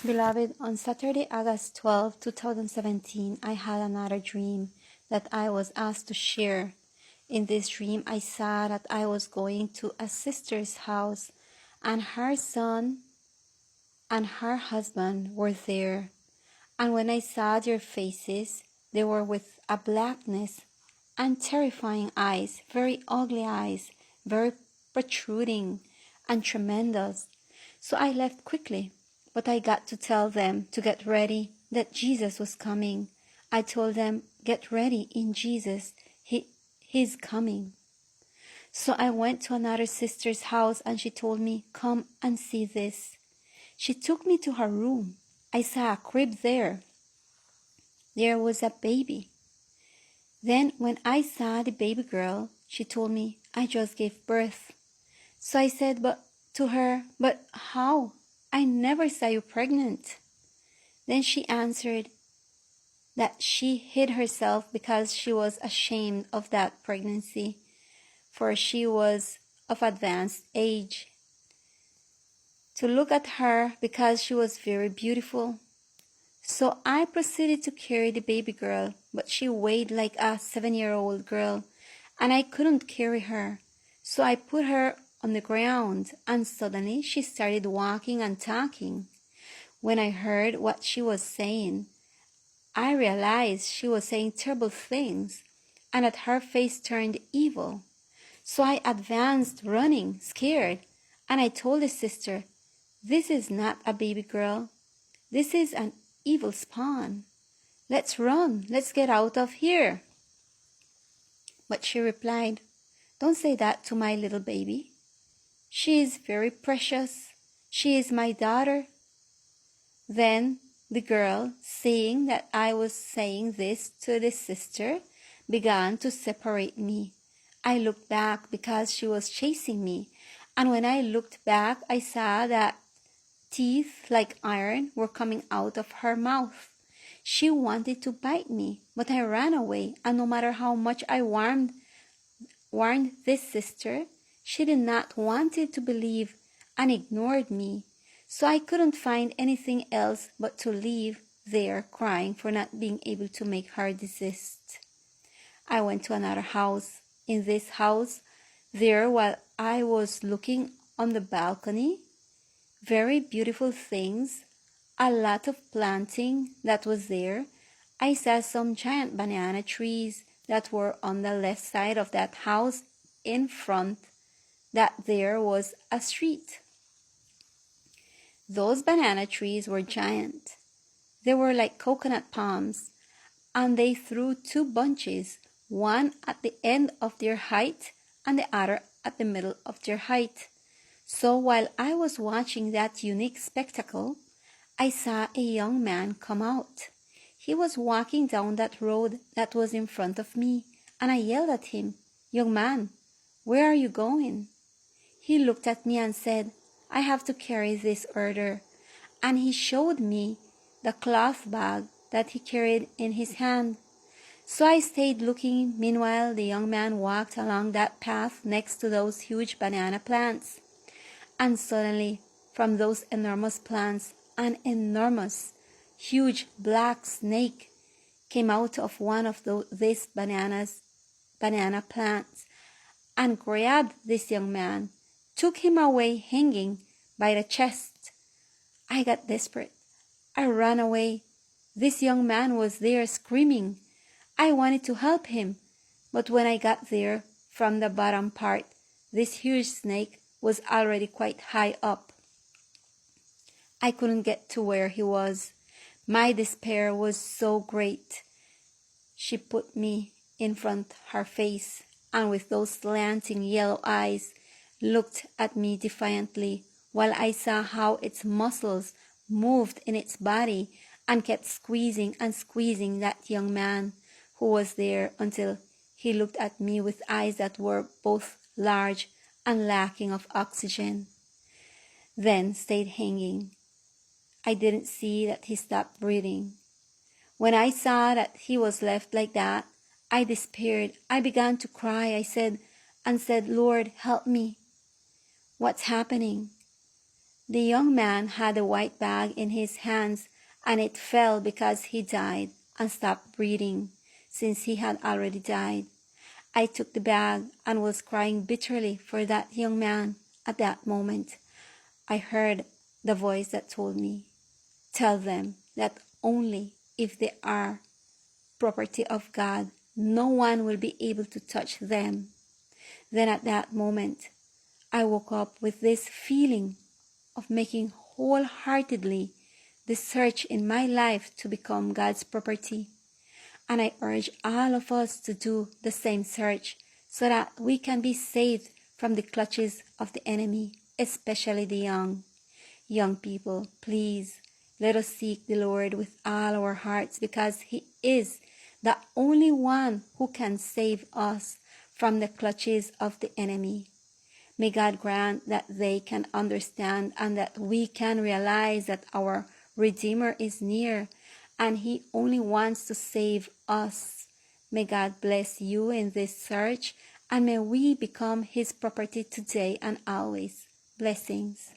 Beloved, on Saturday, August 12, 2017, I had another dream that I was asked to share. In this dream, I saw that I was going to a sister's house, and her son and her husband were there. And when I saw their faces, they were with a blackness and terrifying eyes, very ugly eyes, very protruding and tremendous. So I left quickly, but I got to tell them to get ready, that Jesus was coming. I told them, get ready in Jesus, He's coming. So I went to another sister's house and she told me, come and see this. She took me to her room. I saw a crib there. There was a baby. Then when I saw the baby girl, she told me, I just gave birth. So I said to her, but how? I never saw you pregnant. Then she answered that she hid herself because she was ashamed of that pregnancy, for she was of advanced age. To look at her because she was very beautiful. So I proceeded to carry the baby girl, but she weighed like a 7-year-old girl, and I couldn't carry her. So I put her on the ground, and suddenly she started walking and talking. When I heard what she was saying, I realized she was saying terrible things, and that her face turned evil. So I advanced, running, scared, and I told the sister, this is not a baby girl. This is an evil spawn. Let's run. Let's get out of here. But she replied, don't say that to my little baby. She is very precious. She is my daughter. Then the girl, seeing that I was saying this to the sister, began to separate me. I looked back because she was chasing me, and when I looked back, I saw that teeth like iron were coming out of her mouth. She wanted to bite me, but I ran away, and no matter how much I warned this sister, she did not want to believe and ignored me. So I couldn't find anything else but to leave there crying for not being able to make her desist. I went to another house. In this house, there while I was looking on the balcony, very beautiful things, a lot of planting that was there. I saw some giant banana trees that were on the left side of that house. In front, that there was a street. Those banana trees were giant. They were like coconut palms, and they threw 2 bunches, one at the end of their height and the other at the middle of their height. So while I was watching that unique spectacle, I saw a young man come out. He was walking down that road that was in front of me, and I yelled at him, young man, where are you going? He looked at me and said, I have to carry this order. And he showed me the cloth bag that he carried in his hand. So I stayed looking. Meanwhile, the young man walked along that path next to those huge banana plants. And suddenly, from those enormous plants, an enormous, huge black snake came out of one of these banana plants and grabbed this young man, took him away hanging by the chest. I got desperate. I ran away. This young man was there screaming. I wanted to help him, but when I got there, from the bottom part, this huge snake was already quite high up. I couldn't get to where he was. My despair was so great. She put me in front her face, and with those slanting yellow eyes, looked at me defiantly, while I saw how its muscles moved in its body and kept squeezing and squeezing that young man who was there until he looked at me with eyes that were both large and lacking of oxygen, then stayed hanging. I didn't see that he stopped breathing. When I saw that he was left like that, I despaired. I began to cry. I said, Lord, help me. What's happening? The young man had a white bag in his hands, and it fell because he died and stopped breathing, since he had already died. I took the bag and was crying bitterly for that young man. At that moment, I heard the voice that told me, "Tell them that only if they are property of God, no one will be able to touch them." Then at that moment, I woke up with this feeling of making wholeheartedly the search in my life to become God's property. And I urge all of us to do the same search so that we can be saved from the clutches of the enemy, especially the young. Young people, please, let us seek the Lord with all our hearts, because He is the only one who can save us from the clutches of the enemy. May God grant that they can understand and that we can realize that our Redeemer is near and He only wants to save us. May God bless you in this search, and may we become His property today and always. Blessings.